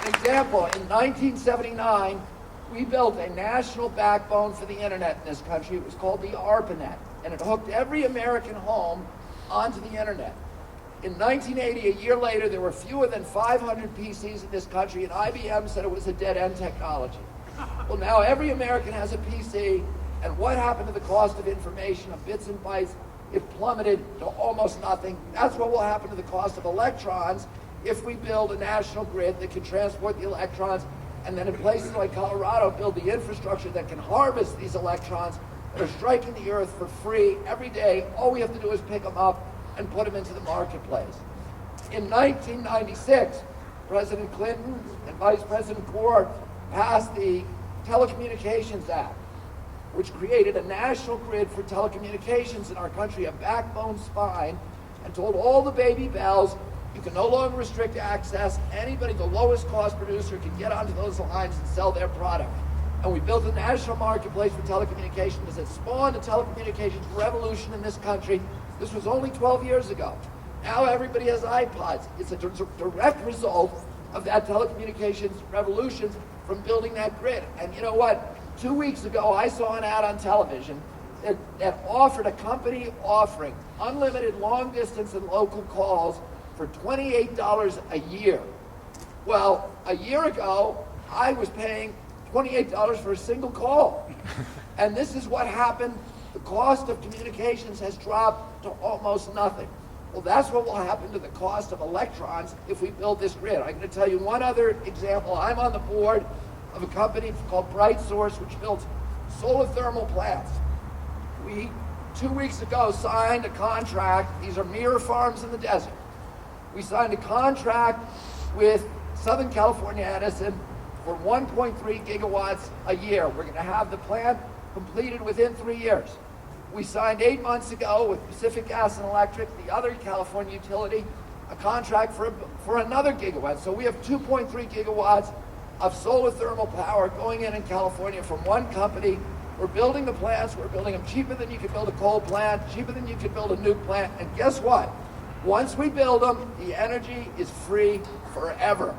an example, in 1979, we built a national backbone for the internet in this country. It was called the ARPANET, and it hooked every American home onto the internet. In 1980, a year later, there were fewer than 500 PCs in this country, and IBM said it was a dead-end technology. Well, now every American has a PC, and what happened to the cost of information, of bits and bytes? It plummeted to almost nothing. That's what will happen to the cost of electrons if we build a national grid that can transport the electrons, and then in places like Colorado, build the infrastructure that can harvest these electrons that are striking the earth for free every day. All we have to do is pick them up and put them into the marketplace. In 1996, President Clinton and Vice President Gore passed the Telecommunications Act, which created a national grid for telecommunications in our country, a backbone spine, and told all the baby bells, you can no longer restrict access. Anybody, the lowest cost producer, can get onto those lines and sell their product. And we built a national marketplace for telecommunications that spawned a telecommunications revolution in this country. This was only 12 years ago. Now everybody has iPods. It's a direct result of that telecommunications revolution from building that grid. And you know what? 2 weeks ago, I saw an ad on television that offered a company offering unlimited long distance and local calls for $28 a year. Well, a year ago, I was paying $28 for a single call. And this is what happened. The cost of communications has dropped to almost nothing. Well, that's what will happen to the cost of electrons if we build this grid. I'm going to tell you one other example. I'm on the board of a company called BrightSource, which builds solar thermal plants. We, 2 weeks ago, signed a contract. These are mirror farms in the desert. We signed a contract with Southern California Edison for 1.3 gigawatts a year. We're going to have the plant completed within 3 years. We signed 8 months ago with Pacific Gas and Electric, the other California utility, a contract for another gigawatt. So we have 2.3 gigawatts of solar thermal power going in California from one company. We're building the plants. We're building them cheaper than you could build a coal plant, cheaper than you could build a nuke plant. And guess what? Once we build them, the energy is free forever.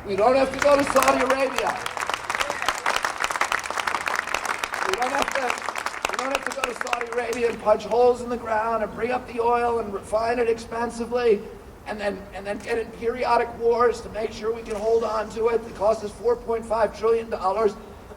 We don't have to go to Saudi Arabia. We don't have to go to Saudi Arabia and punch holes in the ground and bring up the oil and refine it expensively and then get in periodic wars to make sure we can hold on to it. It costs us $4.5 trillion.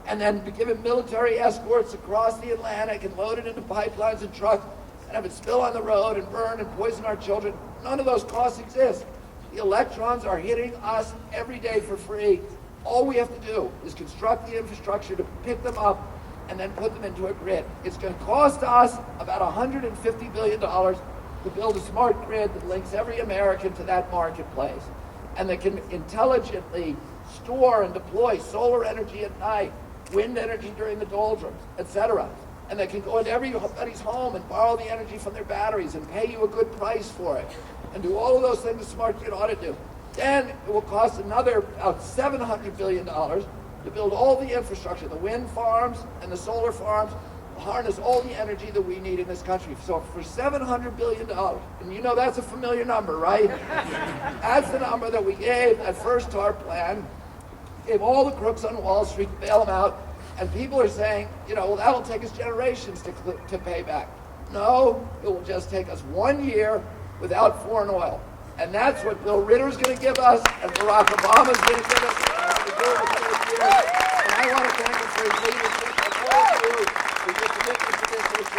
And then be given military escorts across the Atlantic and load it into pipelines and trucks and have it spill on the road and burn and poison our children. None of those costs exist. The electrons are hitting us every day for free. All we have to do is construct the infrastructure to pick them up and then put them into a grid. It's going to cost us about $150 billion to build a smart grid that links every American to that marketplace and that can intelligently store and deploy solar energy at night, wind energy during the doldrums, etc. And that can go into everybody's home and borrow the energy from their batteries and pay you a good price for it and do all of those things a smart grid ought to do. Then it will cost another about $700 billion to build all the infrastructure, the wind farms and the solar farms, harness all the energy that we need in this country. So for $700 billion, and you know that's a familiar number, right? That's the number that we gave at first to our plan, gave all the crooks on Wall Street to bail them out, and people are saying, you know, well, that'll take us generations to pay back. No, it will just take us 1 year without foreign oil. And that's what Bill Ritter's going to give us, and Barack Obama's going to give us, and I want to thank him for his leadership, and all of you for your commitment to this issue.